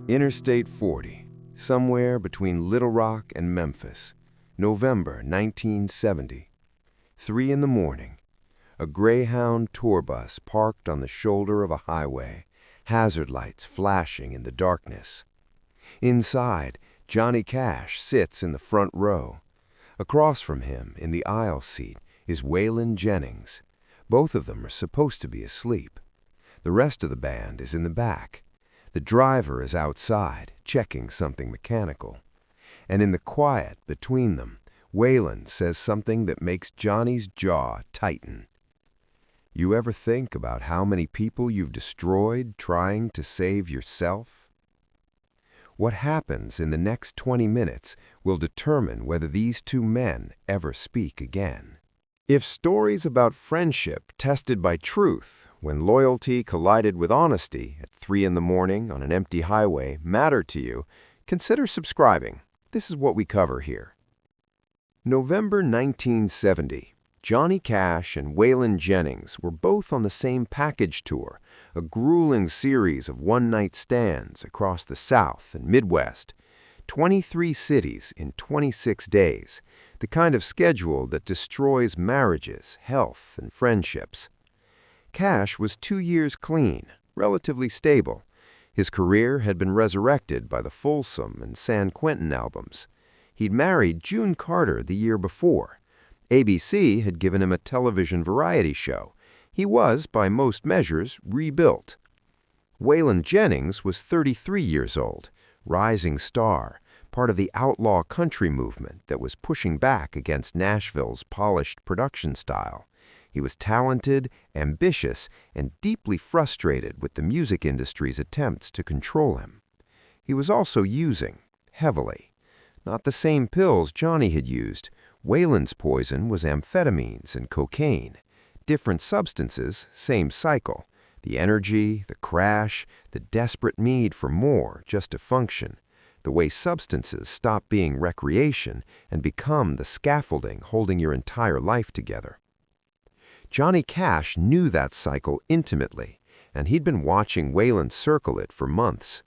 Interstate 40, somewhere between Little Rock and Memphis, November 1970. 3 in the morning. A Greyhound tour bus parked on the shoulder of a highway, hazard lights flashing in the darkness. Inside, Johnny Cash sits in the front row. Across from him, in the aisle seat, is Waylon Jennings. Both of them are supposed to be asleep. The rest of the band is in the back. The driver is outside, checking something mechanical. And in the quiet between them, Waylon says something that makes Johnny's jaw tighten. You ever think about how many people you've destroyed trying to save yourself? What happens in the next 20 minutes will determine whether these two men ever speak again. If stories about friendship tested by truth, when loyalty collided with honesty at 3 in the morning on an empty highway, matter to you, consider subscribing. This is what we cover here. November 1970. Johnny Cash and Waylon Jennings were both on the same package tour, a grueling series of one-night stands across the South and Midwest. 23 cities in 26 days, the kind of schedule that destroys marriages, health, and friendships. Cash was 2 years clean, relatively stable. His career had been resurrected by the Folsom and San Quentin albums. He'd married June Carter the year before. ABC had given him a television variety show. He was, by most measures, rebuilt. Waylon Jennings was 33 years old, rising star, part of the outlaw country movement that was pushing back against Nashville's polished production style. He was talented, ambitious, and deeply frustrated with the music industry's attempts to control him. He was also using, heavily. Not the same pills Johnny had used. Waylon's poison was amphetamines and cocaine. Different substances, same cycle. The energy, the crash, the desperate need for more just to function. The way substances stop being recreation and become the scaffolding holding your entire life together. Johnny Cash knew that cycle intimately, and he'd been watching Waylon circle it for months.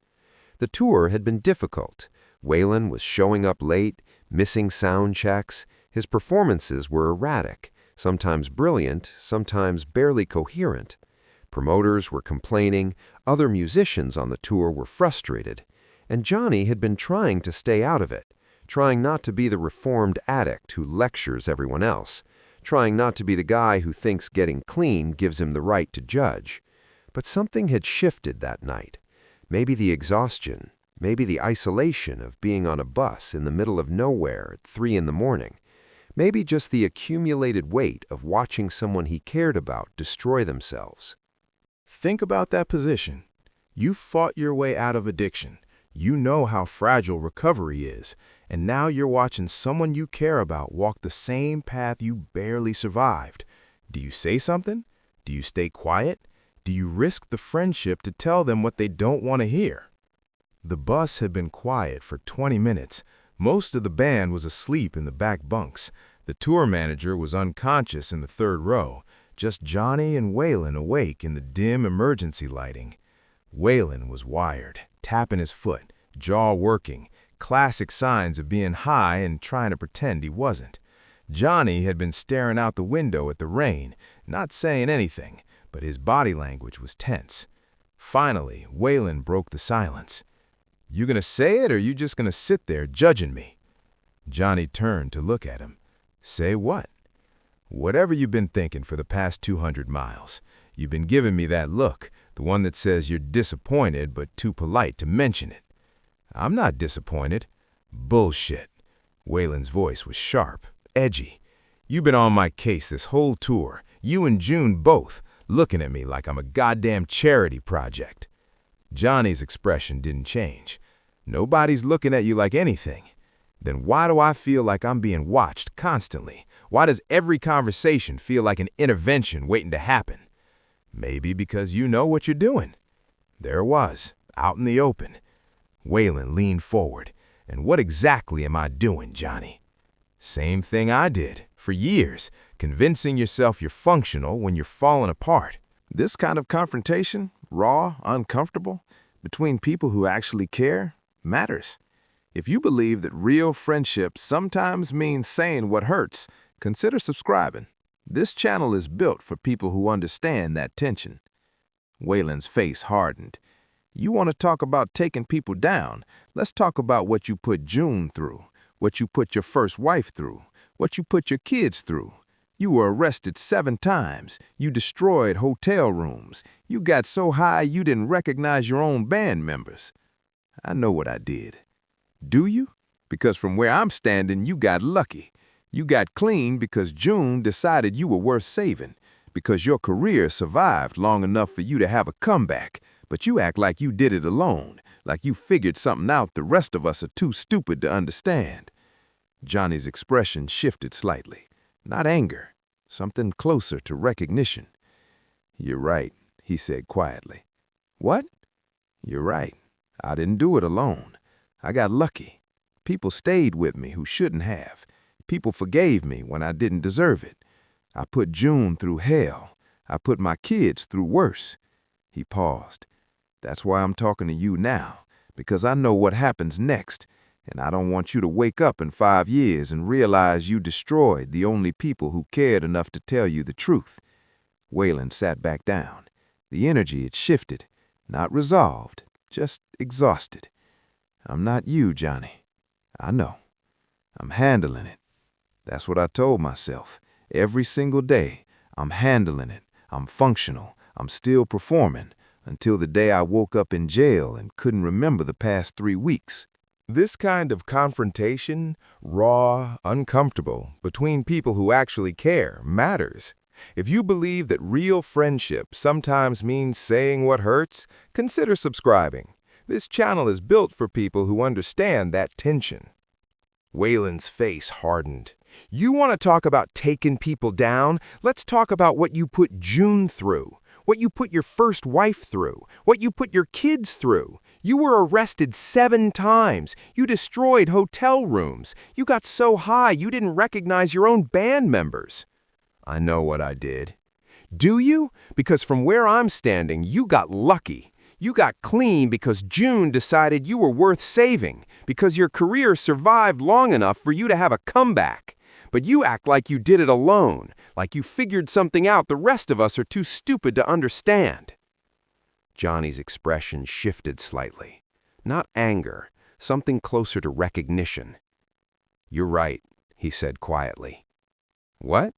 The tour had been difficult. Waylon was showing up late, missing sound checks. His performances were erratic, sometimes brilliant, sometimes barely coherent. Promoters were complaining, other musicians on the tour were frustrated, and Johnny had been trying to stay out of it, trying not to be the reformed addict who lectures everyone else, trying not to be the guy who thinks getting clean gives him the right to judge. But something had shifted that night. Maybe the exhaustion, maybe the isolation of being on a bus in the middle of nowhere at 3 in the morning, maybe just the accumulated weight of watching someone he cared about destroy themselves. Think about that position. You fought your way out of addiction. You know how fragile recovery is, and now you're watching someone you care about walk the same path you barely survived. Do you say something? Do you stay quiet? Do you risk the friendship to tell them what they don't want to hear? The bus had been quiet for 20 minutes. Most of the band was asleep in the back bunks. The tour manager was unconscious in the third row. Just Johnny and Waylon awake in the dim emergency lighting. Waylon was wired, tapping his foot, jaw working, classic signs of being high and trying to pretend he wasn't. Johnny had been staring out the window at the rain, not saying anything, but his body language was tense. Finally, Waylon broke the silence. "You gonna say it, or you just gonna sit there judging me?" Johnny turned to look at him. "Say what?" "Whatever you've been thinking for the past 200 miles. You've been giving me that look, the one that says you're disappointed but too polite to mention it." "I'm not disappointed." "Bullshit." Waylon's voice was sharp, edgy. "You've been on my case this whole tour, you and June both, looking at me like I'm a goddamn charity project." Johnny's expression didn't change. "Nobody's looking at you like anything. Then why do I feel like I'm being watched constantly? Why does every conversation feel like an intervention waiting to happen?" "Maybe because you know what you're doing." There it was, out in the open. Waylon leaned forward. "And what exactly am I doing, Johnny?" "Same thing I did, for years, convincing yourself you're functional when you're falling apart. This kind of confrontation, raw, uncomfortable, between people who actually care matters. If you believe that real friendship sometimes means saying what hurts, consider subscribing. This channel is built for people who understand that tension. Waylon's face hardened. You want to talk about taking people down? Let's talk about what you put June through, what you put your first wife through, what you put your kids through. You were arrested 7 times. You destroyed hotel rooms. You got so high you didn't recognize your own band members. I know what I did. Do you? Because from where I'm standing, you got lucky. You got clean because June decided you were worth saving, because your career survived long enough for you to have a comeback, but you act like you did it alone, like you figured something out the rest of us are too stupid to understand. Johnny's expression shifted slightly. Not anger, something closer to recognition. You're right, he said quietly. What? You're right. I didn't do it alone. I got lucky. People stayed with me who shouldn't have. People forgave me when I didn't deserve it. I put June through hell. I put my kids through worse. He paused. That's why I'm talking to you now, because I know what happens next, and I don't want you to wake up in 5 years and realize you destroyed the only people who cared enough to tell you the truth. Waylon sat back down. The energy had shifted, not resolved, just exhausted. I'm not you, Johnny. I know. I'm handling it. That's what I told myself. Every single day, I'm handling it. I'm functional. I'm still performing, until the day I woke up in jail and couldn't remember the past 3 weeks. This kind of confrontation, raw, uncomfortable, between people who actually care, matters. If you believe that real friendship sometimes means saying what hurts, consider subscribing. This channel is built for people who understand that tension. Waylon's face hardened. You want to talk about taking people down? Let's talk about what you put June through, what you put your first wife through, what you put your kids through. You were arrested 7 times. You destroyed hotel rooms. You got so high you didn't recognize your own band members. I know what I did. Do you? Because from where I'm standing, you got lucky. You got clean because June decided you were worth saving, because your career survived long enough for you to have a comeback. But you act like you did it alone, like you figured something out the rest of us are too stupid to understand. Johnny's expression shifted slightly. Not anger, something closer to recognition. You're right, he said quietly. What?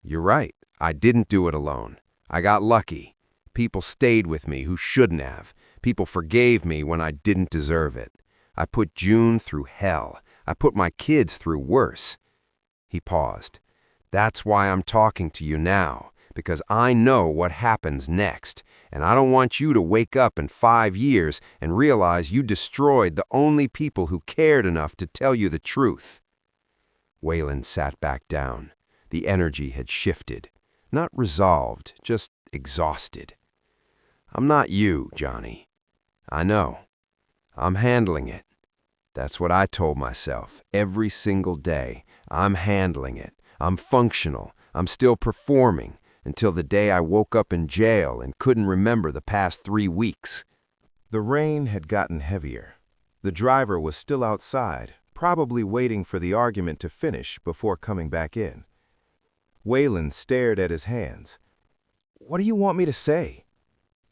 You're right. I didn't do it alone. I got lucky. People stayed with me who shouldn't have. People forgave me when I didn't deserve it. I put June through hell. I put my kids through worse. He paused. That's why I'm talking to you now, because I know what happens next, and I don't want you to wake up in 5 years and realize you destroyed the only people who cared enough to tell you the truth. Waylon sat back down. The energy had shifted. Not resolved, just exhausted. I'm not you, Johnny. I know. I'm handling it. That's what I told myself every single day. I'm handling it. I'm functional. I'm still performing, until the day I woke up in jail and couldn't remember the past 3 weeks. The rain had gotten heavier. The driver was still outside, probably waiting for the argument to finish before coming back in. Waylon stared at his hands. What do you want me to say?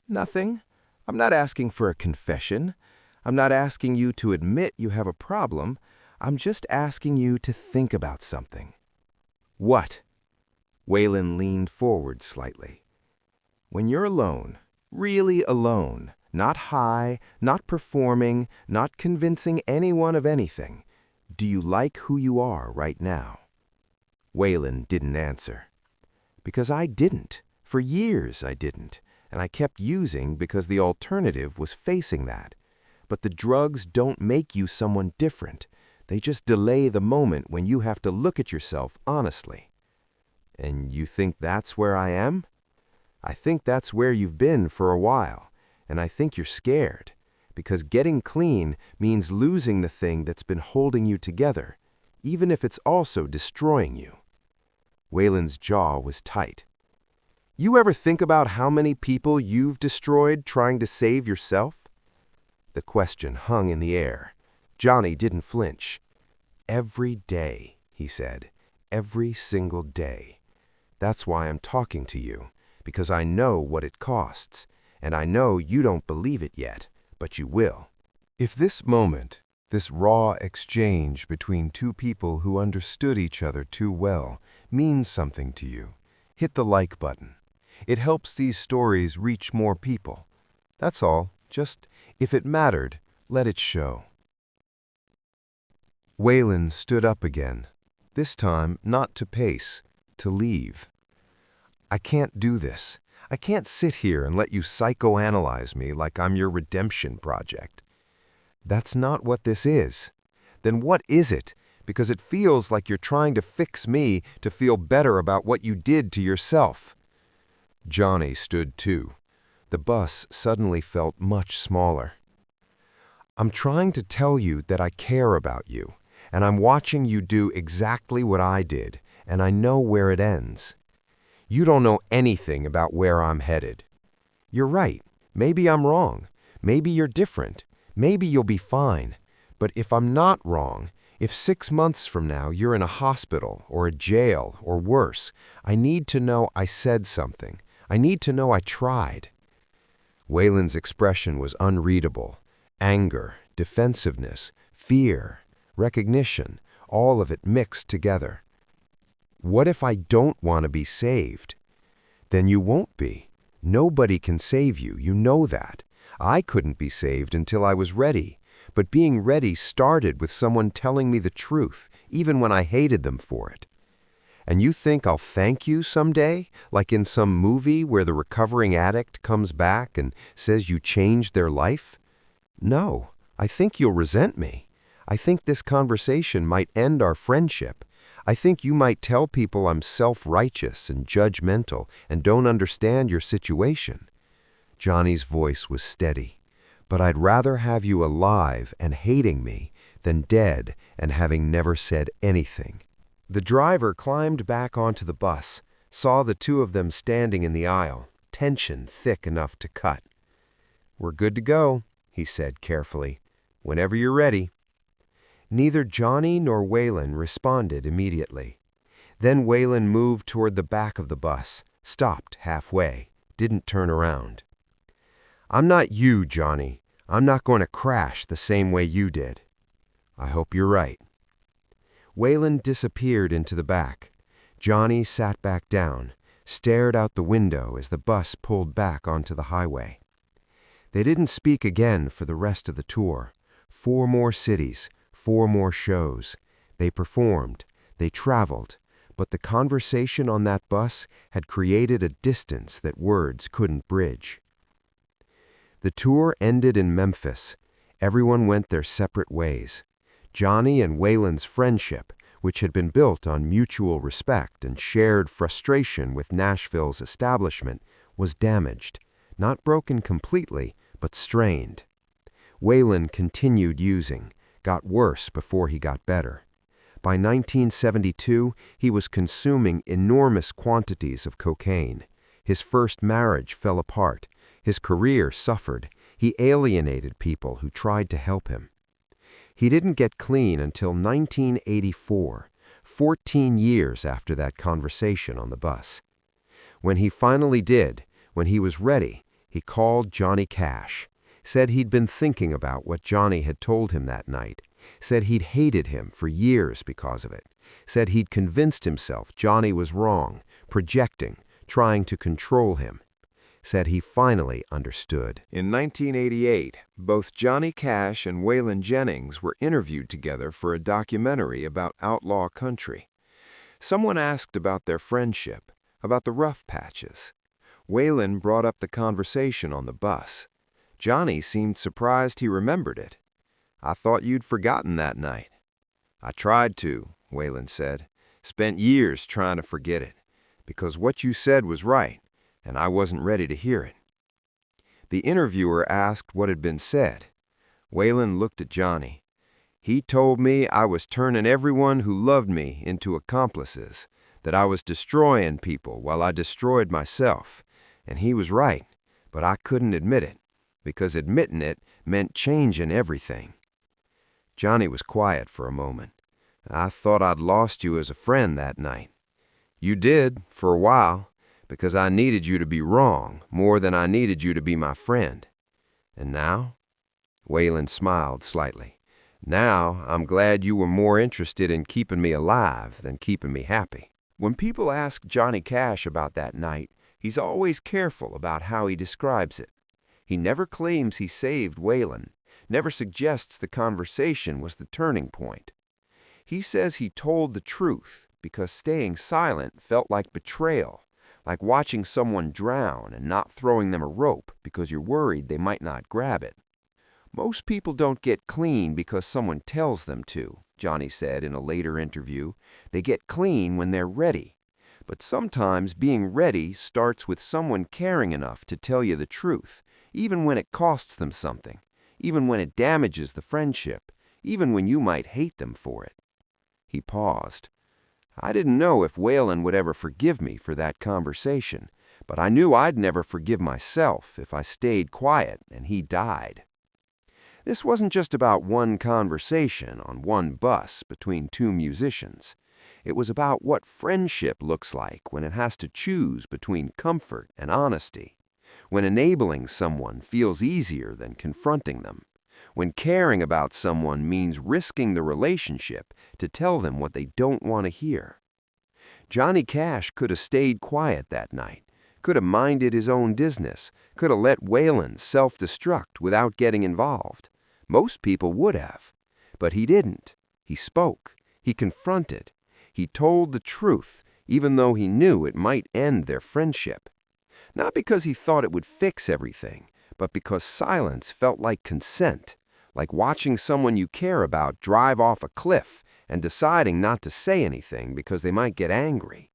Nothing. I'm not asking for a confession. I'm not asking you to admit you have a problem. I'm just asking you to think about something. What? Waylon leaned forward slightly. When you're alone, really alone, not high, not performing, not convincing anyone of anything, do you like who you are right now? Waylon didn't answer. Because I didn't. For years I didn't. And I kept using because the alternative was facing that. But the drugs don't make you someone different. They just delay the moment when you have to look at yourself honestly. And you think that's where I am? I think that's where you've been for a while. And I think you're scared. Because getting clean means losing the thing that's been holding you together, even if it's also destroying you. Waylon's jaw was tight. You ever think about how many people you've destroyed trying to save yourself? The question hung in the air. Johnny didn't flinch. "Every day," he said. "Every single day. That's why I'm talking to you, because I know what it costs, and I know you don't believe it yet, but you will." If this moment, this raw exchange between two people who understood each other too well, means something to you, hit the like button. It helps these stories reach more people. That's all. Just, if it mattered, let it show. Waylon stood up again, this time not to pace, to leave. "I can't do this. I can't sit here and let you psychoanalyze me like I'm your redemption project." "That's not what this is." "Then what is it? Because it feels like you're trying to fix me to feel better about what you did to yourself." Johnny stood too. The bus suddenly felt much smaller. "I'm trying to tell you that I care about you, and I'm watching you do exactly what I did, and I know where it ends. You don't know anything about where I'm headed. You're right. Maybe I'm wrong. Maybe you're different. Maybe you'll be fine. But if I'm not wrong, if 6 months from now you're in a hospital or a jail or worse, I need to know I said something. I need to know I tried." Waylon's expression was unreadable. Anger, defensiveness, fear, recognition, all of it mixed together. "What if I don't want to be saved?" "Then you won't be. Nobody can save you, you know that. I couldn't be saved until I was ready, but being ready started with someone telling me the truth, even when I hated them for it. And you think I'll thank you someday, like in some movie where the recovering addict comes back and says you changed their life? No, I think you'll resent me. I think this conversation might end our friendship. I think you might tell people I'm self-righteous and judgmental and don't understand your situation." Johnny's voice was steady. "But I'd rather have you alive and hating me than dead and having never said anything." The driver climbed back onto the bus, saw the two of them standing in the aisle, tension thick enough to cut. "We're good to go," he said carefully. "Whenever you're ready." Neither Johnny nor Waylon responded immediately. Then Waylon moved toward the back of the bus, stopped halfway, didn't turn around. "I'm not you, Johnny. I'm not going to crash the same way you did." "I hope you're right." Waylon disappeared into the back. Johnny sat back down, stared out the window as the bus pulled back onto the highway. They didn't speak again for the rest of the tour. 4 more cities, 4 more shows. They performed, they traveled, but the conversation on that bus had created a distance that words couldn't bridge. The tour ended in Memphis. Everyone went their separate ways. Johnny and Waylon's friendship, which had been built on mutual respect and shared frustration with Nashville's establishment, was damaged, not broken completely, but strained. Waylon continued using, got worse before he got better. By 1972, he was consuming enormous quantities of cocaine. His first marriage fell apart. His career suffered. He alienated people who tried to help him. He didn't get clean until 1984, 14 years after that conversation on the bus. When he finally did, when he was ready, he called Johnny Cash, said he'd been thinking about what Johnny had told him that night, said he'd hated him for years because of it, said he'd convinced himself Johnny was wrong, projecting, trying to control him, said he finally understood. In 1988, both Johnny Cash and Waylon Jennings were interviewed together for a documentary about outlaw country. Someone asked about their friendship, about the rough patches. Waylon brought up the conversation on the bus. Johnny seemed surprised he remembered it. "I thought you'd forgotten that night." "I tried to," Waylon said. "Spent years trying to forget it, because what you said was right, and I wasn't ready to hear it." The interviewer asked what had been said. Waylon looked at Johnny. "He told me I was turning everyone who loved me into accomplices, that I was destroying people while I destroyed myself, and he was right, but I couldn't admit it. because admitting it meant changing everything. Johnny was quiet for a moment. I thought I'd lost you as a friend that night. You did, for a while, because I needed you to be wrong more than I needed you to be my friend. And now? Waylon smiled slightly. Now, I'm glad you were more interested in keeping me alive than keeping me happy. When people ask Johnny Cash about that night, he's always careful about how he describes it. He never claims he saved Waylon, never suggests the conversation was the turning point. He says he told the truth because staying silent felt like betrayal, like watching someone drown and not throwing them a rope because you're worried they might not grab it. Most people don't get clean because someone tells them to, Johnny said in a later interview. They get clean when they're ready. But sometimes being ready starts with someone caring enough to tell you the truth, even when it costs them something, even when it damages the friendship, even when you might hate them for it. He paused. I didn't know if Waylon would ever forgive me for that conversation, but I knew I'd never forgive myself if I stayed quiet and he died. This wasn't just about one conversation on one bus between two musicians. It was about what friendship looks like when it has to choose between comfort and honesty, when enabling someone feels easier than confronting them, when caring about someone means risking the relationship to tell them what they don't want to hear. Johnny Cash could have stayed quiet that night, could have minded his own business, could have let Waylon self-destruct without getting involved. Most people would have. But he didn't. He spoke. He confronted. He told the truth, even though he knew it might end their friendship. Not because he thought it would fix everything, but because silence felt like consent, like watching someone you care about drive off a cliff and deciding not to say anything because they might get angry.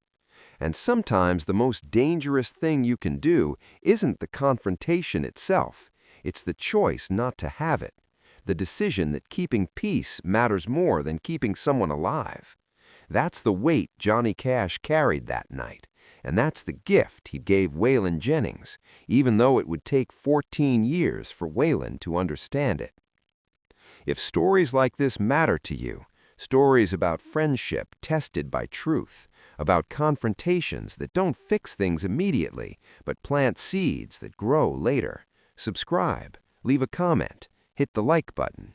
And sometimes the most dangerous thing you can do isn't the confrontation itself. It's the choice not to have it, the decision that keeping peace matters more than keeping someone alive. That's the weight Johnny Cash carried that night, and that's the gift he gave Waylon Jennings, even though it would take 14 years for Waylon to understand it. If stories like this matter to you, stories about friendship tested by truth, about confrontations that don't fix things immediately but plant seeds that grow later, subscribe, leave a comment, hit the like button.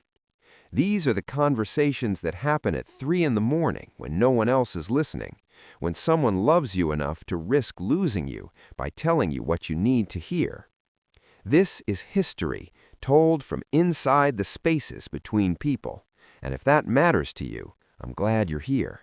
These are the conversations that happen at 3 in the morning when no one else is listening, when someone loves you enough to risk losing you by telling you what you need to hear. This is history told from inside the spaces between people, and if that matters to you, I'm glad you're here.